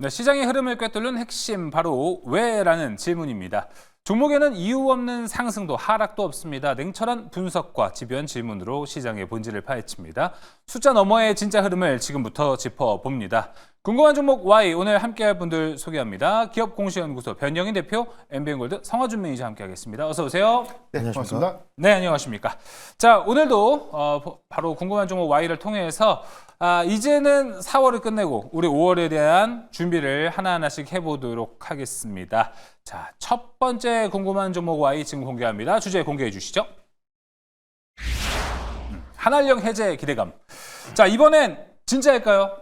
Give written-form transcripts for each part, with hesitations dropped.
네, 시장의 흐름을 꿰뚫는 핵심 바로 왜라는 질문입니다. 종목에는 이유 없는 상승도 하락도 없습니다. 냉철한 분석과 집요한 질문으로 시장의 본질을 파헤칩니다. 숫자 너머의 진짜 흐름을 지금부터 짚어봅니다. 궁금한 종목 Y 오늘 함께할 분들 소개합니다. 기업공시연구소 변영인 대표, MBN골드 성화준 매니저 함께하겠습니다. 어서 오세요. 네, 안녕하십니까. 네, 안녕하십니까. 자, 오늘도 바로 궁금한 종목 Y를 통해서 이제는 4월을 끝내고 우리 5월에 대한 준비를 하나하나씩 해보도록 하겠습니다. 자, 첫 번째 궁금한 종목 Y 지금 공개합니다. 주제 공개해 주시죠. 한알령 해제 기대감. 자, 이번엔 진짜일까요?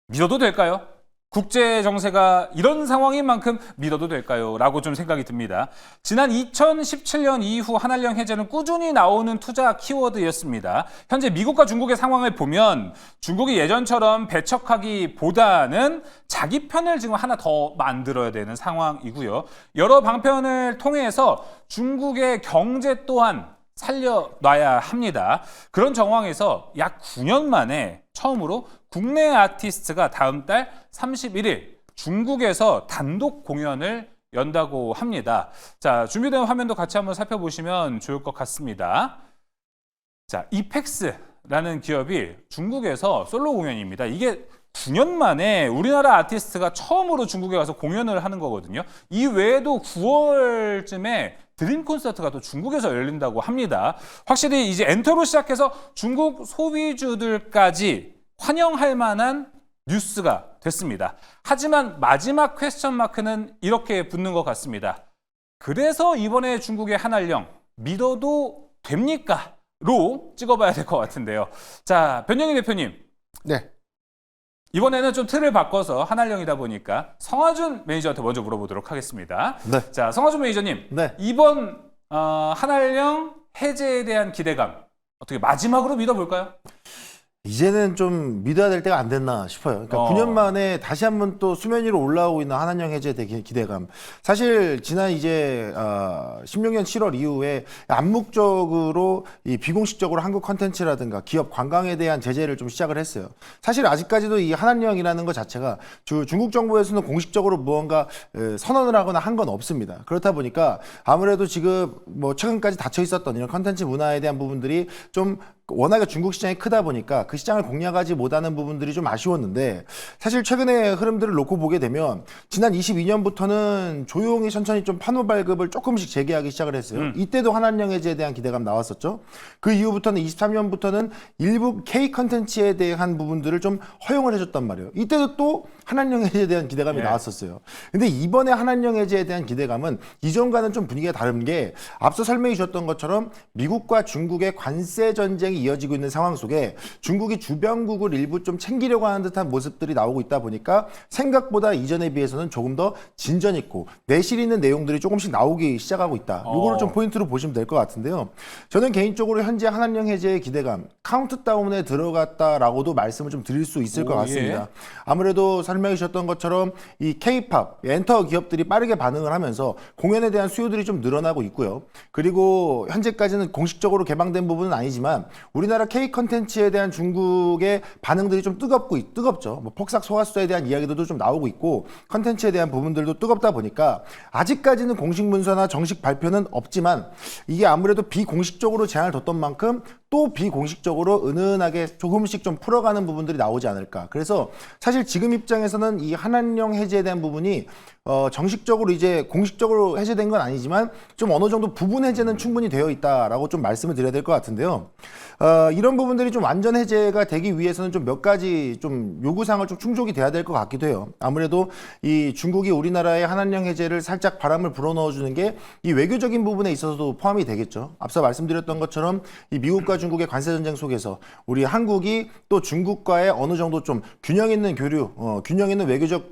믿어도 될까요? 국제 정세가 이런 상황인 만큼 믿어도 될까요? 라고 좀 생각이 듭니다. 지난 2017년 이후 한알령 해제는 꾸준히 나오는 투자 키워드였습니다. 현재 미국과 중국의 상황을 보면 중국이 예전처럼 배척하기보다는 자기 편을 지금 하나 더 만들어야 되는 상황이고요. 여러 방편을 통해서 중국의 경제 또한 살려놔야 합니다. 그런 정황에서 약 9년 만에 처음으로 국내 아티스트가 다음 달 31일 중국에서 단독 공연을 연다고 합니다. 자, 준비된 화면도 같이 한번 살펴보시면 좋을 것 같습니다. 자, 이펙스라는 기업이 중국에서 솔로 공연입니다. 이게 9년 만에 우리나라 아티스트가 처음으로 중국에 가서 공연을 하는 거거든요. 이 외에도 9월쯤에 드림 콘서트가 또 중국에서 열린다고 합니다. 확실히 이제 엔터로 시작해서 중국 소비주들까지 환영할 만한 뉴스가 됐습니다. 하지만 마지막 퀘스천 마크는 이렇게 붙는 것 같습니다. 그래서 이번에 중국의 한알령 믿어도 됩니까? 로 찍어봐야 될 것 같은데요. 자, 변영희 대표님. 네. 이번에는 좀 틀을 바꿔서 한알령이다 보니까 성화준 매니저한테 먼저 물어보도록 하겠습니다. 네. 자, 성화준 매니저님. 네. 이번 한알령 해제에 대한 기대감 어떻게 마지막으로 믿어볼까요? 이제는 좀 믿어야 될 때가 안 됐나 싶어요. 그러니까 9년 만에 다시 한번 또 수면 위로 올라오고 있는 한한령 해제에 대한 기대감. 사실 지난 이제 16년 7월 이후에 암묵적으로 이 비공식적으로 한국 컨텐츠라든가 기업 관광에 대한 제재를 좀 시작을 했어요. 사실 아직까지도 이 한한령이라는 것 자체가 중국 정부에서는 공식적으로 무언가 선언을 하거나 한 건 없습니다. 그렇다 보니까 아무래도 지금 뭐 최근까지 닫혀 있었던 이런 컨텐츠 문화에 대한 부분들이 좀 워낙에 중국 시장이 크다 보니까 그 시장을 공략하지 못하는 부분들이 좀 아쉬웠는데, 사실 최근의 흐름들을 놓고 보게 되면 지난 22년부터는 조용히 천천히 좀 판호 발급을 조금씩 재개하기 시작을 했어요. 이때도 한한령 해제에 대한 기대감 나왔었죠. 그 이후부터는 23년부터는 일부 K 컨텐츠에 대한 부분들을 좀 허용을 해줬단 말이에요. 이때도 또 한한령 해제에 대한 기대감이 나왔었어요. 근데 이번에 한한령 해제에 대한 기대감은 이전과는 좀 분위기가 다른 게, 앞서 설명해 주셨던 것처럼 미국과 중국의 관세 전쟁이 이어지고 있는 상황 속에 중국이 주변국을 일부 좀 챙기려고 하는 듯한 모습들이 나오고 있다 보니까 생각보다 이전에 비해서는 조금 더 진전 있고 내실 있는 내용들이 조금씩 나오기 시작하고 있다. 요거를 좀 포인트로 보시면 될 것 같은데요. 저는 개인적으로 현재 한한령 해제의 기대감 카운트다운에 들어갔다라고도 말씀을 좀 드릴 수 있을 것 같습니다. 아무래도 설명해 주셨던 것처럼 이 K-팝, 엔터 기업들이 빠르게 반응을 하면서 공연에 대한 수요들이 좀 늘어나고 있고요. 그리고 현재까지는 공식적으로 개방된 부분은 아니지만 우리나라 K 컨텐츠에 대한 중국의 반응들이 좀 뜨겁죠. 뭐 폭삭 소화수자에 대한 이야기들도 좀 나오고 있고 컨텐츠에 대한 부분들도 뜨겁다 보니까 아직까지는 공식 문서나 정식 발표는 없지만 이게 아무래도 비공식적으로 제한을 뒀던 만큼 또 비공식적으로 은은하게 조금씩 좀 풀어가는 부분들이 나오지 않을까. 그래서 사실 지금 입장에서는 이 한한령 해제에 대한 부분이 정식적으로 이제 공식적으로 해제된 건 아니지만 좀 어느 정도 부분 해제는 충분히 되어 있다라고 좀 말씀을 드려야 될 것 같은데요. 이런 부분들이 좀 완전 해제가 되기 위해서는 좀 몇 가지 좀 요구사항을 좀 충족이 돼야 될 것 같기도 해요. 아무래도 이 중국이 우리나라의 한한령 해제를 살짝 바람을 불어넣어주는 게 이 외교적인 부분에 있어서도 포함이 되겠죠. 앞서 말씀드렸던 것처럼 이 미국과 중국의 관세 전쟁 속에서 우리 한국이 또 중국과의 어느 정도 좀 균형 있는 교류, 균형 있는 외교적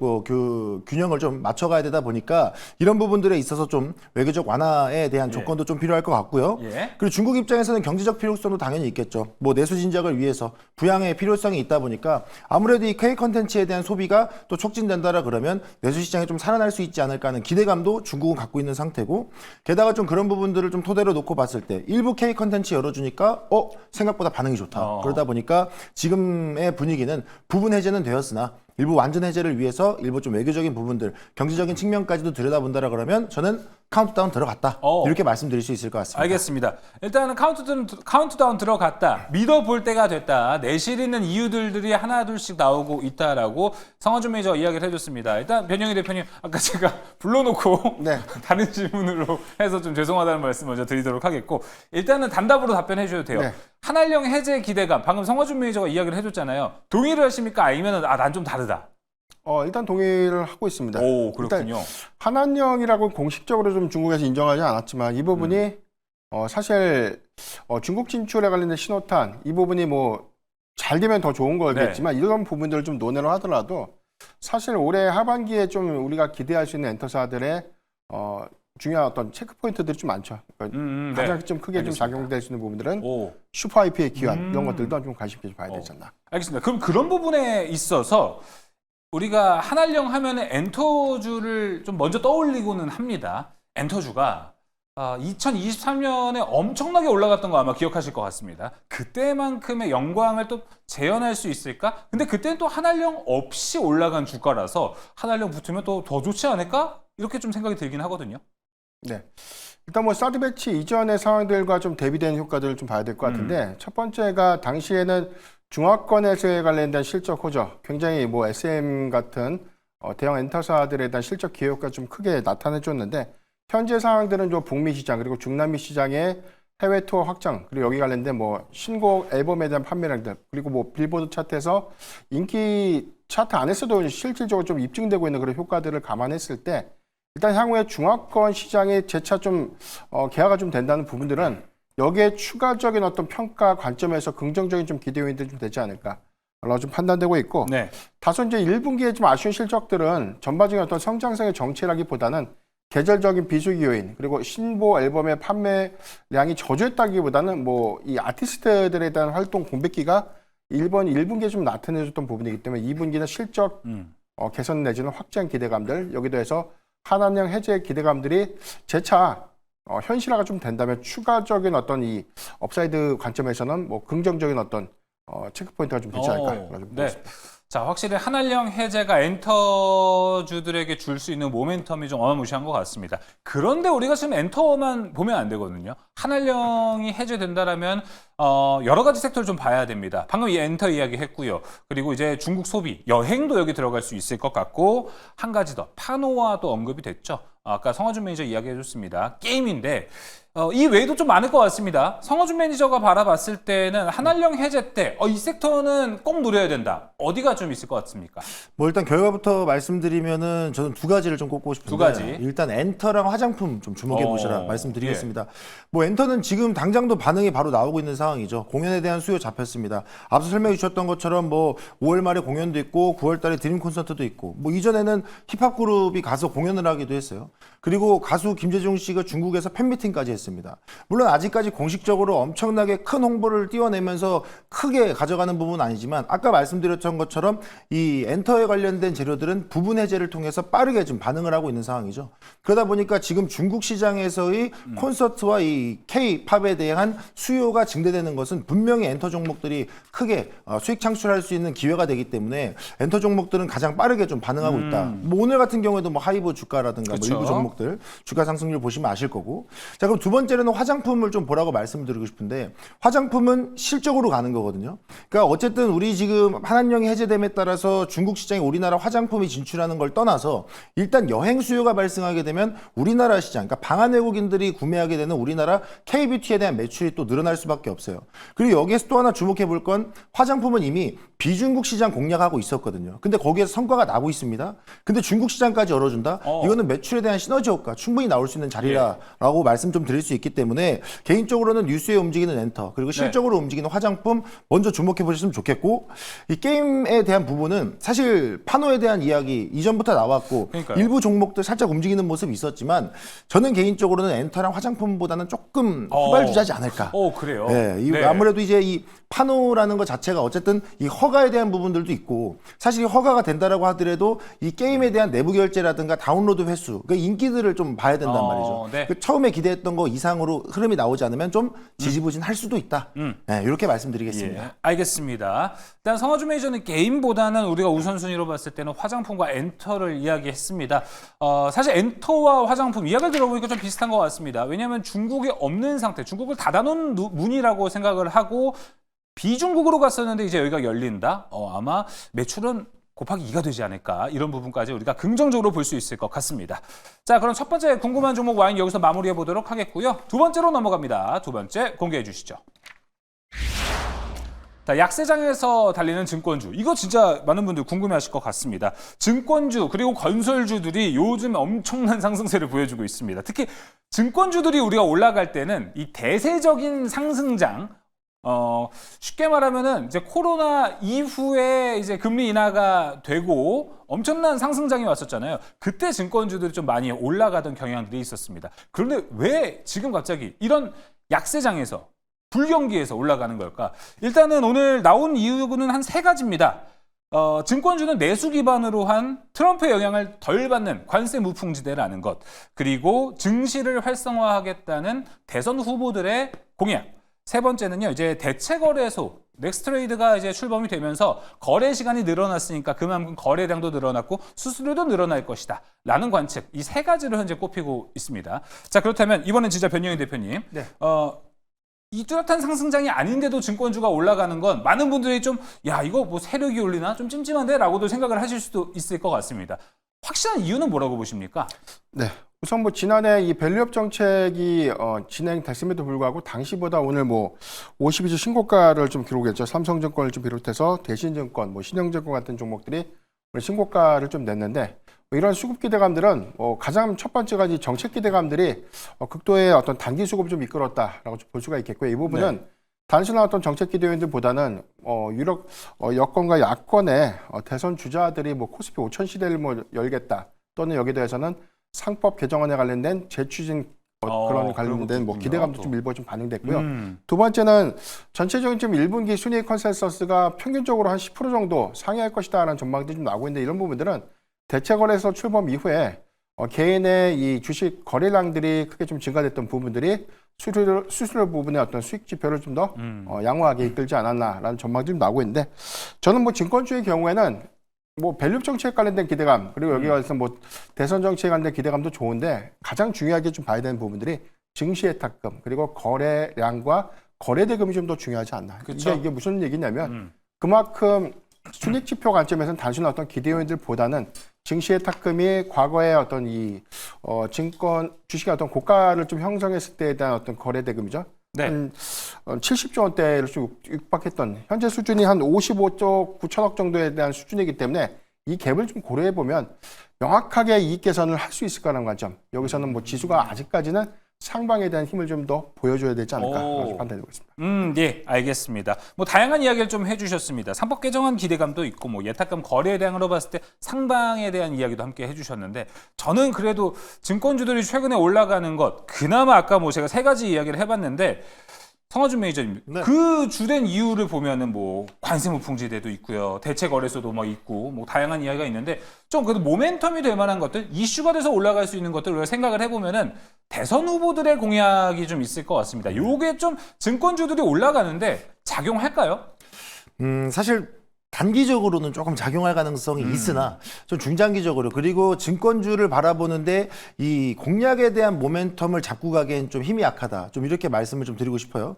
균형을 좀 맞춰가야 되다 보니까 이런 부분들에 있어서 좀 외교적 완화에 대한 조건도 좀 필요할 것 같고요. 그리고 중국 입장에서는 경제적 필요성도 당연히 있겠죠. 뭐 내수 진작을 위해서 부양의 필요성이 있다 보니까 아무래도 이 K 컨텐츠에 대한 소비가 또 촉진된다라 그러면 내수 시장이 좀 살아날 수 있지 않을까 하는 기대감도 중국은 갖고 있는 상태고, 게다가 좀 그런 부분들을 좀 토대로 놓고 봤을 때 일부 K 컨텐츠 열어주니까 생각보다 반응이 좋다. 그러다 보니까 지금의 분위기는 부분 해제는 되었으나 일부 완전 해제를 위해서 일부 좀 외교적인 부분들, 경제적인 측면까지도 들여다본다라 그러면 저는 카운트다운 들어갔다. 이렇게 말씀드릴 수 있을 것 같습니다. 알겠습니다. 일단은 카운트다운 들어갔다. 믿어볼 때가 됐다. 내실 있는 이유들이 하나둘씩 나오고 있다라고 성화준 매니저 이야기를 해줬습니다. 일단 변영희 대표님 아까 제가 불러놓고 네. 다른 질문으로 해서 좀 죄송하다는 말씀 먼저 드리도록 하겠고 일단은 단답으로 답변해 주셔도 돼요. 네. 한한령 해제 기대감 방금 성화준 매니저가 이야기를 해줬잖아요. 동의를 하십니까? 아니면 난 좀 다르다. 일단 동의를 하고 있습니다. 오 그렇군요. 일단 한한령이라고 공식적으로 좀 중국에서 인정하지 않았지만 이 부분이 사실 중국 진출에 관련된 신호탄 이 부분이 뭐 잘 되면 더 좋은 거겠지만 이런 부분들을 좀 논의를 하더라도 사실 올해 하반기에 좀 우리가 기대할 수 있는 엔터사들의 중요한 어떤 체크 포인트들이 좀 많죠. 그러니까 가장 좀 크게 좀 작용될 수 있는 부분들은 슈퍼 IP의 기환 이런 것들도 좀 관심 있게 봐야 되지 않나. 알겠습니다. 그럼 그런 부분에 있어서 우리가 한한령 하면은 엔터주를 좀 먼저 떠올리고는 합니다. 엔터주가 2023년에 엄청나게 올라갔던 거 아마 기억하실 것 같습니다. 그때만큼의 영광을 또 재현할 수 있을까? 근데 그때는 또 한한령 없이 올라간 주가라서 한한령 붙으면 또 더 좋지 않을까? 이렇게 좀 생각이 들긴 하거든요. 네. 일단 뭐 사드 배치 이전의 상황들과 좀 대비되는 효과들을 좀 봐야 될 것 같은데 첫 번째가 당시에는 중화권 해소에 관련된 실적 호조, 굉장히 뭐 SM 같은 대형 엔터사들에 대한 실적 기여가 좀 크게 나타내줬는데 현재 상황들은 좀 북미 시장 그리고 중남미 시장의 해외 투어 확장 그리고 여기 관련된 뭐 신곡 앨범에 대한 판매량들 그리고 뭐 빌보드 차트에서 인기 차트 안에서도 실질적으로 좀 입증되고 있는 그런 효과들을 감안했을 때 일단 향후에 중화권 시장의 재차 좀 개화가 좀 된다는 부분들은 여기에 추가적인 어떤 평가 관점에서 긍정적인 좀 기대 요인들이 좀 되지 않을까 라고 좀 판단되고 있고 다소 이제 1분기에 좀 아쉬운 실적들은 전반적인 어떤 성장성의 정체라기보다는 계절적인 비수기 요인 그리고 신보 앨범의 판매량이 저조했다기보다는 뭐 이 아티스트들에 대한 활동 공백기가 1분기에 좀 나타내줬던 부분이기 때문에 2분기는 실적 개선 내지는 확장 기대감들 여기도 해서 한한령 해제 기대감들이 재차 현실화가 좀 된다면 추가적인 어떤 이 업사이드 관점에서는 뭐 긍정적인 어떤 체크 포인트가 좀 되지 않을까 좀 보겠습니다. 자, 확실히 한한령 해제가 엔터주들에게 줄 수 있는 모멘텀이 좀 어마무시한 것 같습니다. 그런데 우리가 지금 엔터만 보면 안 되거든요. 한한령이 해제된다라면 여러 가지 섹터를 좀 봐야 됩니다. 방금 이 엔터 이야기 했고요. 그리고 이제 중국 소비, 여행도 여기 들어갈 수 있을 것 같고 한 가지 더 파노와도 언급이 됐죠. 아까 성화준 매니저 이야기해 줬습니다. 게임인데 이 외에도 좀 많을 것 같습니다. 성화준 매니저가 바라봤을 때는 한한령 해제 때 이 섹터는 꼭 노려야 된다. 어디가 좀 있을 것 같습니까? 뭐 일단 결과부터 말씀드리면은 저는 두 가지를 좀 꼽고 싶은데 두 가지. 일단 엔터랑 화장품 좀 주목해 보시라 말씀드리겠습니다. 뭐 엔터는 지금 당장도 반응이 바로 나오고 있는 상황이죠. 공연에 대한 수요 잡혔습니다. 앞서 설명해 주셨던 것처럼 뭐 5월 말에 공연도 있고 9월 달에 드림 콘서트도 있고 뭐 이전에는 힙합 그룹이 가서 공연을 하기도 했어요. 그리고 가수 김재중 씨가 중국에서 팬미팅까지 했습니다. 물론 아직까지 공식적으로 엄청나게 큰 홍보를 띄워내면서 크게 가져가는 부분은 아니지만 아까 말씀드렸던 것처럼 이 엔터에 관련된 재료들은 부분 해제를 통해서 빠르게 좀 반응을 하고 있는 상황이죠. 그러다 보니까 지금 중국 시장에서의 콘서트와 이 K-팝에 대한 수요가 증대되는 것은 분명히 엔터 종목들이 크게 수익 창출할 수 있는 기회가 되기 때문에 엔터 종목들은 가장 빠르게 좀 반응하고 있다. 뭐 오늘 같은 경우에도 뭐 하이브 주가라든가 뭐 일부 종목들 주가 상승률 보시면 아실 거고. 자, 그럼 두 번째로는 화장품을 좀 보라고 말씀드리고 싶은데 화장품은 실적으로 가는 거거든요. 그러니까 어쨌든 우리 지금 한한령이 해제됨에 따라서 중국 시장에 우리나라 화장품이 진출하는 걸 떠나서 일단 여행 수요가 발생하게 되면 우리나라 시장, 그러니까 방한 외국인들이 구매하게 되는 우리나라 K뷰티에 대한 매출이 또 늘어날 수밖에 없어요. 그리고 여기에서 또 하나 주목해 볼 건 화장품은 이미 비중국 시장 공략하고 있었거든요. 근데 거기에서 성과가 나고 있습니다. 근데 중국 시장까지 열어준다? 이거는 매출에 대한 시너지 효과 충분히 나올 수 있는 자리라고 말씀 좀 드릴 수 있기 때문에 개인적으로는 뉴스에 움직이는 엔터 그리고 실적으로 움직이는 화장품 먼저 주목해 보셨으면 좋겠고 이 게임에 대한 부분은 사실 파노에 대한 이야기 이전부터 나왔고 그러니까요. 일부 종목들 살짝 움직이는 모습이 있었지만 저는 개인적으로는 엔터랑 화장품보다는 조금 후발주자지 않을까. 그래요? 네, 아무래도 이제 이 파노라는 것 자체가 어쨌든 이 허가에 대한 부분들도 있고 사실 이 허가가 된다라고 하더라도 이 게임에 대한 내부 결제라든가 다운로드 횟수 그러니까 인기들을 좀 봐야 된단 말이죠. 네. 그 처음에 기대했던 거 이상으로 흐름이 나오지 않으면 좀 지지부진할 수도 있다. 네, 이렇게 말씀드리겠습니다. 예, 알겠습니다. 일단 성화주 매니저는 게임보다는 우리가 우선순위로 봤을 때는 화장품과 엔터를 이야기했습니다. 사실 엔터와 화장품 이야기를 들어보니까 좀 비슷한 것 같습니다. 왜냐하면 중국에 없는 상태, 중국을 닫아놓은 문이라고 생각을 하고 비중국으로 갔었는데 이제 여기가 열린다? 아마 매출은 곱하기 2가 되지 않을까, 이런 부분까지 우리가 긍정적으로 볼 수 있을 것 같습니다. 자, 그럼 첫 번째 궁금한 종목 와인 여기서 마무리해 보도록 하겠고요. 두 번째로 넘어갑니다. 두 번째 공개해 주시죠. 자, 약세장에서 달리는 증권주. 이거 진짜 많은 분들 궁금해하실 것 같습니다. 증권주 그리고 건설주들이 요즘 엄청난 상승세를 보여주고 있습니다. 특히 증권주들이 우리가 올라갈 때는 이 대세적인 상승장, 쉽게 말하면은 이제 코로나 이후에 이제 금리 인하가 되고 엄청난 상승장이 왔었잖아요. 그때 증권주들이 좀 많이 올라가던 경향들이 있었습니다. 그런데 왜 지금 갑자기 이런 약세장에서, 불경기에서 올라가는 걸까? 일단은 오늘 나온 이유는 한 세 가지입니다. 증권주는 내수 기반으로 한 트럼프의 영향을 덜 받는 관세 무풍지대라는 것, 그리고 증시를 활성화하겠다는 대선 후보들의 공약. 세 번째는요, 이제 대체거래소 넥스트레이드가 이제 출범이 되면서 거래 시간이 늘어났으니까 그만큼 거래량도 늘어났고 수수료도 늘어날 것이다 라는 관측, 이 세 가지를 현재 꼽히고 있습니다. 자, 그렇다면 이번엔 진짜 변형희 대표님, 네. 이 뚜렷한 상승장이 아닌데도 증권주가 올라가는 건 많은 분들이 좀, 야, 이거 뭐 세력이 올리나 좀 찜찜한데 라고도 생각을 하실 수도 있을 것 같습니다. 확실한 이유는 뭐라고 보십니까? 네. 우선 뭐 지난해 이 밸류업 정책이 진행됐음에도 불구하고 당시보다 오늘 뭐 52주 신고가를 좀 기록했죠. 삼성증권을 좀 비롯해서 대신증권, 뭐 신영증권 같은 종목들이 오늘 신고가를 좀 냈는데, 뭐 이런 수급 기대감들은 가장 첫 번째가 이 정책 기대감들이 극도의 어떤 단기 수급을 좀 이끌었다라고 볼 수가 있겠고요. 이 부분은 네. 단순한 어떤 정책 기대요인들보다는 유력 여권과 야권의 대선 주자들이 뭐 코스피 5천 시대를 뭐 열겠다, 또는 여기에 대해서는 상법 개정안에 관련된 재추진 그런 관련된 뭐 기대감도 좀 일부 좀 반영됐고요. 두 번째는 전체적인 좀 1분기 순이익 컨센서스가 평균적으로 한 10% 정도 상회할 것이다라는 전망들이 좀 나오고 있는데, 이런 부분들은 대체거래소 출범 이후에 개인의 이 주식 거래량들이 크게 좀 증가됐던 부분들이 수수료 부분의 어떤 수익 지표를 좀 더 양호하게 이끌지 않았나라는 전망들이 좀 나오고 있는데, 저는 뭐 증권주의 경우에는 뭐 밸류 정책 관련된 기대감, 그리고 여기 와서 뭐 대선 정책에 관련된 기대감도 좋은데, 가장 중요하게 좀 봐야 되는 부분들이 증시의 탁금, 그리고 거래량과 거래 대금이 좀 더 중요하지 않나. 그쵸? 이게 무슨 얘기냐면 그만큼 순익 지표 관점에서는 단순한 어떤 기대 요인들보다는 증시의 탁금이 과거에 어떤 이 증권 주식의 어떤 고가를 좀 형성했을 때에 대한 어떤 거래 대금이죠. 네. 한 70조 원대를 좀 육박했던 현재 수준이 한 55조 9천억 정도에 대한 수준이기 때문에 이 갭을 좀 고려해 보면 명확하게 이익 개선을 할 수 있을 거라는 관점. 여기서는 뭐 지수가 아직까지는 상방에 대한 힘을 좀 더 보여줘야 되지 않을까 판단되고 있습니다. 예, 알겠습니다. 뭐 다양한 이야기를 좀 해주셨습니다. 상법 개정안 기대감도 있고, 뭐 예탁금 거래량으로 봤을 때 상방에 대한 이야기도 함께 해주셨는데, 저는 그래도 증권주들이 최근에 올라가는 것, 그나마 아까 뭐 제가 세 가지 이야기를 해봤는데, 성화준 매니저님, 네. 그 주된 이유를 보면은 뭐 관세 무풍지대도 있고요, 대체 거래소도 뭐 있고, 뭐 다양한 이야기가 있는데, 좀 그래도 모멘텀이 될 만한 것들, 이슈가 돼서 올라갈 수 있는 것들 우리가 생각을 해보면은 대선 후보들의 공약이 좀 있을 것 같습니다. 요게 좀 증권주들이 올라가는데 작용할까요? 사실 단기적으로는 조금 작용할 가능성이 있으나 좀 중장기적으로, 그리고 증권주를 바라보는데 이 공약에 대한 모멘텀을 잡고 가기엔 좀 힘이 약하다, 좀 이렇게 말씀을 좀 드리고 싶어요.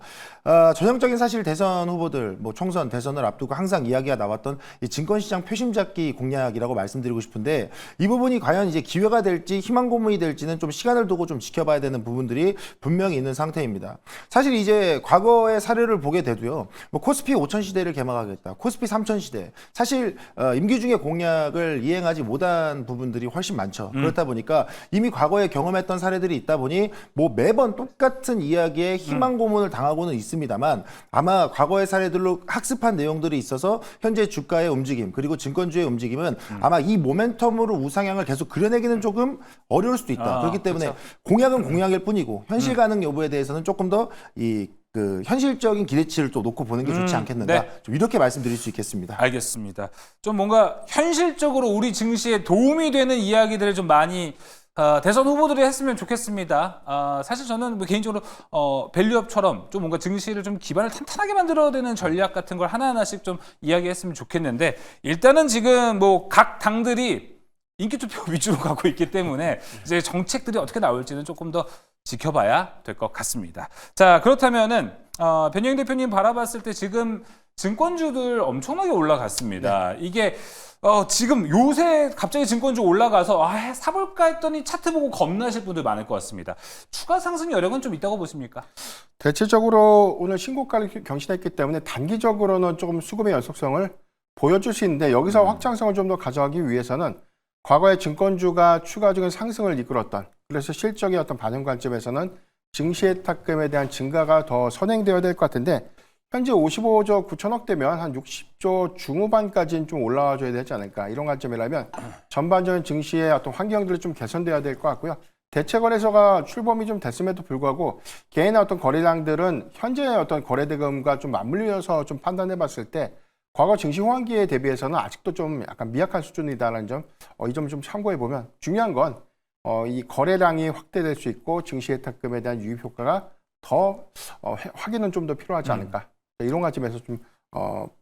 전형적인 사실 대선 후보들, 뭐 총선 대선을 앞두고 항상 이야기가 나왔던 이 증권시장 표심 잡기 공약이라고 말씀드리고 싶은데, 이 부분이 과연 이제 기회가 될지 희망 고문이 될지는 좀 시간을 두고 좀 지켜봐야 되는 부분들이 분명히 있는 상태입니다. 사실 이제 과거의 사례를 보게 돼도요, 뭐 코스피 5천 시대를 개막하겠다, 코스피 3천 시대, 사실 임기 중에 공약을 이행하지 못한 부분들이 훨씬 많죠. 그렇다 보니까 이미 과거에 경험했던 사례들이 있다 보니 뭐 매번 똑같은 이야기에 희망 고문을 당하고는 있습니다만, 아마 과거의 사례들로 학습한 내용들이 있어서 현재 주가의 움직임, 그리고 증권주의 움직임은 아마 이 모멘텀으로 우상향을 계속 그려내기는 조금 어려울 수도 있다. 그렇기 때문에 그쵸. 공약은 공약일 뿐이고 현실 가능 여부에 대해서는 조금 더 그 현실적인 기대치를 또 놓고 보는 게 좋지 않겠는가, 네. 좀 이렇게 말씀드릴 수 있겠습니다. 알겠습니다. 좀 뭔가 현실적으로 우리 증시에 도움이 되는 이야기들을 좀 많이 대선 후보들이 했으면 좋겠습니다. 사실 저는 뭐 개인적으로 밸류업처럼 좀 뭔가 증시를 좀 기반을 탄탄하게 만들어야 되는 전략 같은 걸 하나하나씩 좀 이야기했으면 좋겠는데 일단은 지금 뭐 각 당들이 인기투표 위주로 가고 있기 때문에 이제 정책들이 어떻게 나올지는 조금 더 지켜봐야 될 것 같습니다. 자, 그렇다면은 변영인 대표님 바라봤을 때 지금 증권주들 엄청나게 올라갔습니다. 이게 지금 요새 갑자기 증권주 올라가서 사볼까 했더니 차트 보고 겁나실 분들 많을 것 같습니다. 추가 상승 여력은 좀 있다고 보십니까? 대체적으로 오늘 신고가를 경신했기 때문에 단기적으로는 조금 수급의 연속성을 보여줄 수 있는데 여기서 확장성을 좀 더 가져가기 위해서는 과거에 증권주가 추가적인 상승을 이끌었던 그래서 실적의 어떤 반영 관점에서는 증시의 탁금에 대한 증가가 더 선행되어야 될 것 같은데 현재 55조 9천억 되면 한 60조 중후반까지는 좀 올라와줘야 되지 않을까 이런 관점이라면 전반적인 증시의 어떤 환경들이 좀 개선돼야 될 것 같고요. 대체거래소가 출범이 좀 됐음에도 불구하고 개인의 어떤 거래량들은 현재의 어떤 거래대금과 좀 맞물려서 좀 판단해봤을 때 과거 증시 호황기에 대비해서는 아직도 좀 약간 미약한 수준이다라는 점, 이 점을 좀 참고해 보면 중요한 건 이 거래량이 확대될 수 있고 증시의 탁금에 대한 유입 효과가 더 확인은 좀 더 필요하지 않을까 이런 관점에서 좀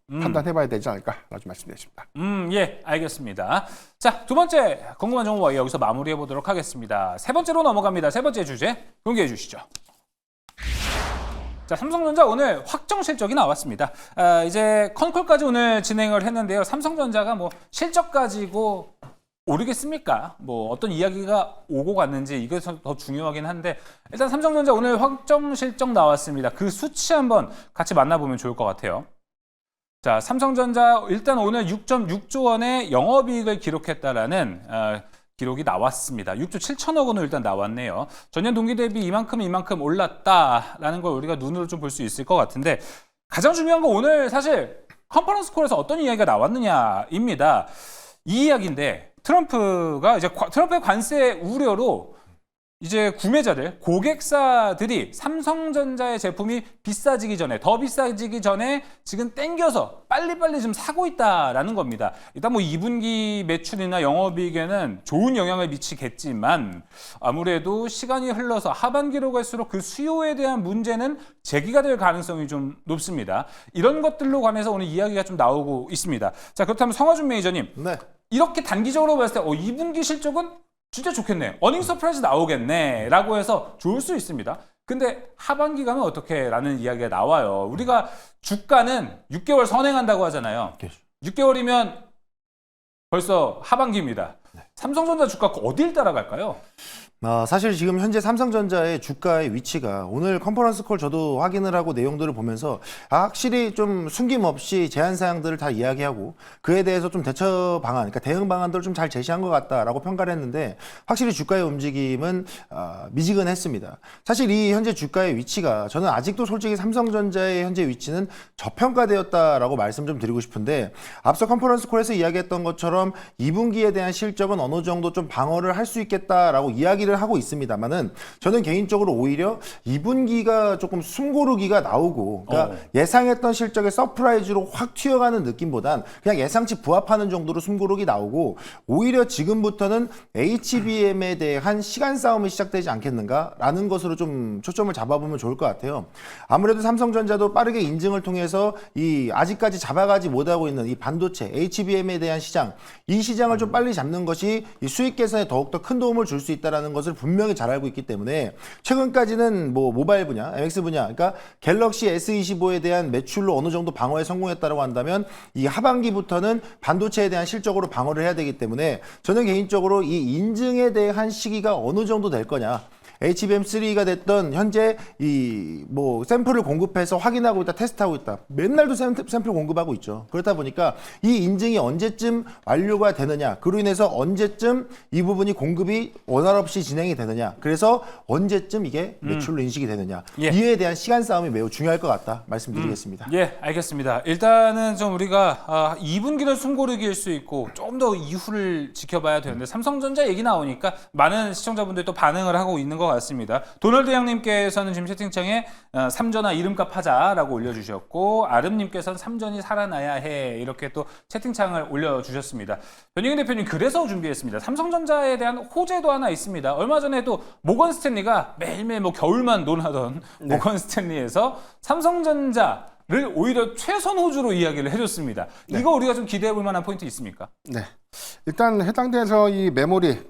판단해봐야 되지 않을까라고 말씀드렸습니다. 예, 알겠습니다. 자, 두 번째 궁금한 정보 여기서 마무리해 보도록 하겠습니다. 세 번째로 넘어갑니다. 세 번째 주제 공개해 주시죠. 자, 삼성전자 오늘 확정 실적이 나왔습니다. 이제 컨콜까지 오늘 진행을 했는데요. 삼성전자가 뭐 실적 가지고 오르겠습니까? 뭐 어떤 이야기가 오고 갔는지 이게 더 중요하긴 한데 일단 삼성전자 오늘 확정 실적 나왔습니다. 그 수치 한번 같이 만나보면 좋을 것 같아요. 자, 삼성전자 일단 오늘 6.6조 원의 영업이익을 기록했다라는 기록이 나왔습니다. 6조 7천억 원으로 일단 나왔네요. 전년 동기 대비 이만큼 올랐다라는 걸 우리가 눈으로 좀 볼 수 있을 것 같은데 가장 중요한 건 오늘 사실 컨퍼런스 콜에서 어떤 이야기가 나왔느냐입니다. 이 이야기인데 트럼프가 이제 트럼프의 관세 우려로 이제 구매자들, 고객사들이 삼성전자의 제품이 비싸지기 전에, 더 비싸지기 전에 지금 땡겨서 빨리빨리 좀 사고 있다라는 겁니다. 일단 뭐 2분기 매출이나 영업이익에는 좋은 영향을 미치겠지만 아무래도 시간이 흘러서 하반기로 갈수록 그 수요에 대한 문제는 제기가 될 가능성이 좀 높습니다. 이런 것들로 관해서 오늘 이야기가 좀 나오고 있습니다. 자, 그렇다면 성화준 매니저님. 네. 이렇게 단기적으로 봤을 때 2분기 실적은 진짜 좋겠네. 어닝 서프라이즈 나오겠네. 라고 해서 좋을 수 있습니다. 근데 하반기 가면 어떻게? 라는 이야기가 나와요. 우리가 주가는 6개월 선행한다고 하잖아요. 6개월이면 벌써 하반기입니다. 삼성전자 주가 어딜 따라갈까요? 사실 지금 현재 삼성전자의 주가의 위치가 오늘 컨퍼런스 콜 저도 확인을 하고 내용들을 보면서 확실히 좀 숨김없이 제한 사항들을 다 이야기하고 그에 대해서 좀 대처 방안, 그러니까 대응 방안들을 좀 잘 제시한 것 같다라고 평가를 했는데 확실히 주가의 움직임은 미지근했습니다. 사실 이 현재 주가의 위치가 저는 아직도 솔직히 삼성전자의 현재 위치는 저평가되었다라고 말씀 좀 드리고 싶은데 앞서 컨퍼런스 콜에서 이야기했던 것처럼 2분기에 대한 실적은 어느 정도 좀 방어를 할 수 있겠다라고 이야기를 하고 있습니다만은 저는 개인적으로 오히려 2분기가 조금 숨고르기가 나오고 그러니까 예상했던 실적의 서프라이즈로 확 튀어가는 느낌보단 그냥 예상치 부합하는 정도로 숨고르기 나오고 오히려 지금부터는 HBM에 대한 시간 싸움이 시작되지 않겠는가라는 것으로 좀 초점을 잡아보면 좋을 것 같아요. 아무래도 삼성전자도 빠르게 인증을 통해서 이 아직까지 잡아가지 못하고 있는 이 반도체 HBM에 대한 시장, 이 시장을 좀 빨리 잡는 것이 이 수익 개선에 더욱더 큰 도움을 줄 수 있다는 것을 분명히 잘 알고 있기 때문에 최근까지는 뭐 모바일 분야, MX 분야, 그러니까 갤럭시 S25에 대한 매출로 어느 정도 방어에 성공했다고 한다면 이 하반기부터는 반도체에 대한 실적으로 방어를 해야 되기 때문에 저는 개인적으로 이 인증에 대한 시기가 어느 정도 될 거냐. HBM3가 됐던 현재 이 뭐 샘플을 공급해서 확인하고 있다, 테스트하고 있다. 맨날도 샘플 공급하고 있죠. 그렇다 보니까 이 인증이 언제쯤 완료가 되느냐, 그로 인해서 언제쯤 이 부분이 공급이 원활 없이 진행이 되느냐, 그래서 언제쯤 이게 매출로 인식이 되느냐, 이에 대한 시간 싸움이 매우 중요할 것 같다 말씀드리겠습니다. 예, 알겠습니다. 일단은 좀 우리가 2분기는 숨고르기일 수 있고 좀 더 이후를 지켜봐야 되는데 삼성전자 얘기 나오니까 많은 시청자분들이 또 반응을 하고 있는 것 같습니다. 도널드 양님께서는 지금 채팅창에 삼전아 이름값 하자라고 올려주셨고 아름님께서는 삼전이 살아나야 해 이렇게 또 채팅창을 올려주셨습니다. 변희경 대표님 그래서 준비했습니다. 삼성전자에 대한 호재도 하나 있습니다. 얼마 전에도 모건 스탠리가 매일매일 뭐 겨울만 논하던 모건 스탠리에서 삼성전자를 오히려 최선 호주로 이야기를 해줬습니다. 이거 우리가 좀 기대해 볼 만한 포인트 있습니까? 네. 일단 해당돼서 이 메모리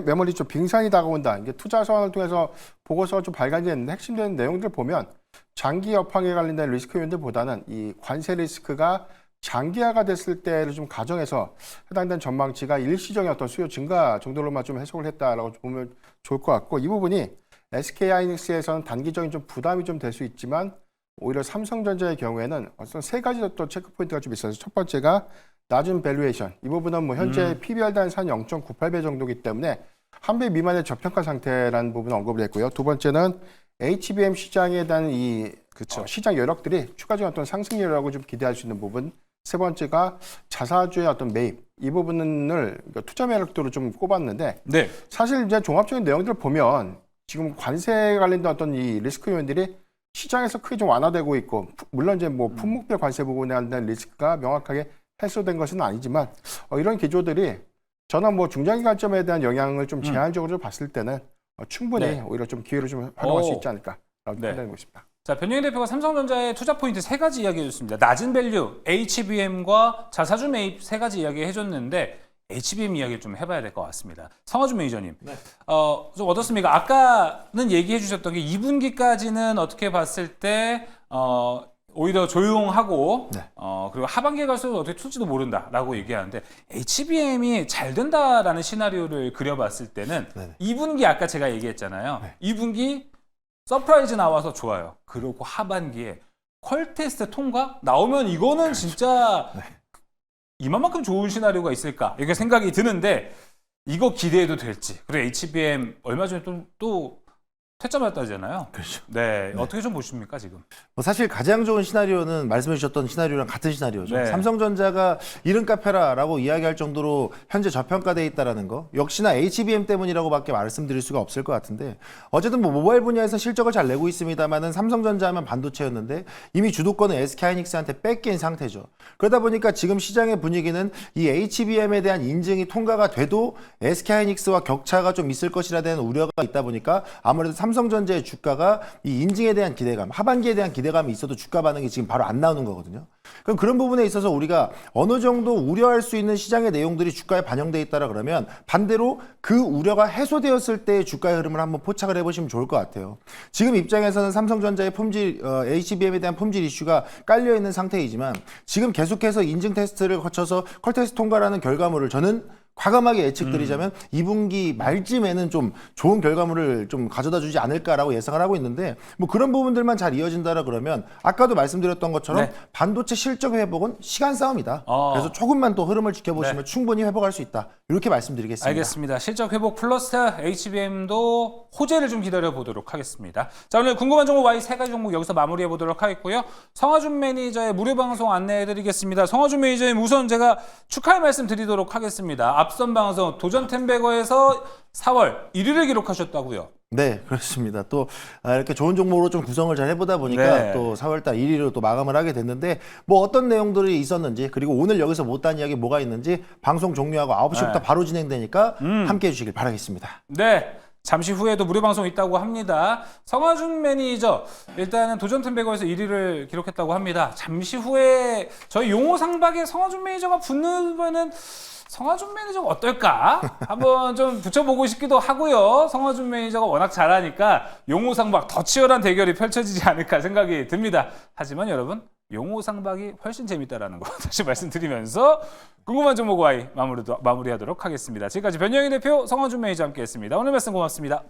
메모리 좀 빙산이 다가온다. 이게 투자 서원을 통해서 보고서가 좀 발간됐는데 핵심되는 내용들 보면 장기 여파에 관련된 리스크 요인들보다는 이 관세 리스크가 장기화가 됐을 때를 좀 가정해서 해당된 전망치가 일시적인 어떤 수요 증가 정도로만 좀 해석을 했다라고 보면 좋을 것 같고, 이 부분이 SK하이닉스에서는 단기적인 좀 부담이 좀 될 수 있지만 오히려 삼성전자의 경우에는 어떤 세 가지 또 체크 포인트가 좀 있어서, 첫 번째가 낮은 밸류에이션. 이 부분은 뭐 현재 PBR 단위에서 한 0.98배 정도이기 때문에 한 배 미만의 저평가 상태라는 부분을 언급을 했고요. 두 번째는 HBM 시장에 대한 이 시장 여력들이 추가적인 어떤 상승 여력을 좀 기대할 수 있는 부분. 세 번째가 자사주의 어떤 매입. 이 부분을 투자 매력도로 좀 꼽았는데, 네. 사실 이제 종합적인 내용들을 보면 지금 관세 관련된 어떤 이 리스크 요인들이 시장에서 크게 좀 완화되고 있고, 물론 이제 뭐 품목별 관세 부분에 대한 리스크가 명확하게 해소된 것은 아니지만 이런 기조들이 저는 뭐 중장기 관점에 대한 영향을 좀 제한적으로 봤을 때는 충분히 오히려 좀 기회를 좀 활용할 수 있지 않을까라고 판단하고 있습니다. 자, 변희경 대표가 삼성전자의 투자 포인트 세 가지 이야기해 줬습니다. 낮은 밸류, HBM과 자사주 매입 세 가지 이야기 해줬는데 HBM 이야기를 좀 해봐야 될 것 같습니다. 성화준 매니저님, 좀 어떻습니까? 아까는 얘기해 주셨던 게 2분기까지는 어떻게 봤을 때 오히려 조용하고 그리고 하반기에 갈수록 어떻게 튈지도 모른다라고 얘기하는데, HBM이 잘 된다라는 시나리오를 그려봤을 때는 2분기 아까 제가 얘기했잖아요. 2분기 서프라이즈 나와서 좋아요. 그리고 하반기에 퀄 테스트 통과 나오면 이거는 진짜 이만큼 좋은 시나리오가 있을까 이렇게 생각이 드는데, 이거 기대해도 될지. 그리고 HBM 얼마 전에 또 퇴짜맞다잖아요. 그렇죠. 네, 어떻게 좀 보십니까 지금? 뭐 사실 가장 좋은 시나리오는 말씀해 주셨던 시나리오랑 같은 시나리오죠. 네. 삼성전자가 이름값 해라라고 이야기할 정도로 현재 저평가돼 있다라는 거, 역시나 HBM 때문이라고밖에 말씀드릴 수가 없을 것 같은데, 어쨌든 뭐 모바일 분야에서 실적을 잘 내고 있습니다만은 삼성전자 하면 반도체였는데 이미 주도권은 SK하이닉스한테 뺏긴 상태죠. 그러다 보니까 지금 시장의 분위기는 이 HBM에 대한 인증이 통과가 돼도 SK하이닉스와 격차가 좀 있을 것이라 대한 우려가 있다 보니까 아무래도 삼성전자의 주가가 이 인증에 대한 기대감, 하반기에 대한 기대감이 있어도 주가 반응이 지금 바로 안 나오는 거거든요. 그럼 그런 부분에 있어서 우리가 어느 정도 우려할 수 있는 시장의 내용들이 주가에 반영돼 있다라 그러면 반대로 그 우려가 해소되었을 때의 주가의 흐름을 한번 포착을 해보시면 좋을 것 같아요. 지금 입장에서는 삼성전자의 품질, HBM에 대한 품질 이슈가 깔려 있는 상태이지만 지금 계속해서 인증 테스트를 거쳐서 퀄 테스트 통과라는 결과물을 저는 과감하게 예측드리자면 2분기 말쯤에는 좀 좋은 결과물을 좀 가져다 주지 않을까라고 예상을 하고 있는데, 뭐 그런 부분들만 잘 이어진다라 그러면 아까도 말씀드렸던 것처럼 반도체 실적 회복은 시간 싸움이다. 그래서 조금만 더 흐름을 지켜보시면 충분히 회복할 수 있다. 이렇게 말씀드리겠습니다. 알겠습니다. 실적 회복 플러스 HBM도 호재를 좀 기다려 보도록 하겠습니다. 자, 오늘 궁금한 정보 Y 세 가지 종목 여기서 마무리해 보도록 하겠고요. 성화준 매니저의 무료 방송 안내해 드리겠습니다. 성화준 매니저의 우선 제가 축하의 말씀 드리도록 하겠습니다. 앞선 방송 도전 텐베거에서 4월 1위를 기록하셨다고요. 네, 그렇습니다. 또 이렇게 좋은 종목으로 좀 구성을 잘 해보다 보니까 또 4월달 1위로 또 마감을 하게 됐는데, 뭐 어떤 내용들이 있었는지, 그리고 오늘 여기서 못한 이야기 뭐가 있는지 방송 종료하고 9시부터 바로 진행되니까 함께해 주시길 바라겠습니다. 네. 잠시 후에도 무료 방송 있다고 합니다. 성화준 매니저, 일단은 도전 텐베거에서 1위를 기록했다고 합니다. 잠시 후에 저희 용호 상박에 성화준 매니저가 붙으면은 성화준 매니저가 어떨까? 한번 좀 붙여보고 싶기도 하고요. 성화준 매니저가 워낙 잘하니까 용호 상박 더 치열한 대결이 펼쳐지지 않을까 생각이 듭니다. 하지만 여러분, 용호 상박이 훨씬 재밌다라는 거 다시 말씀드리면서 궁금한 종목 Y 마무리하도록 하겠습니다. 지금까지 변영희 대표, 성화준 매니저 함께했습니다. 오늘 말씀 고맙습니다.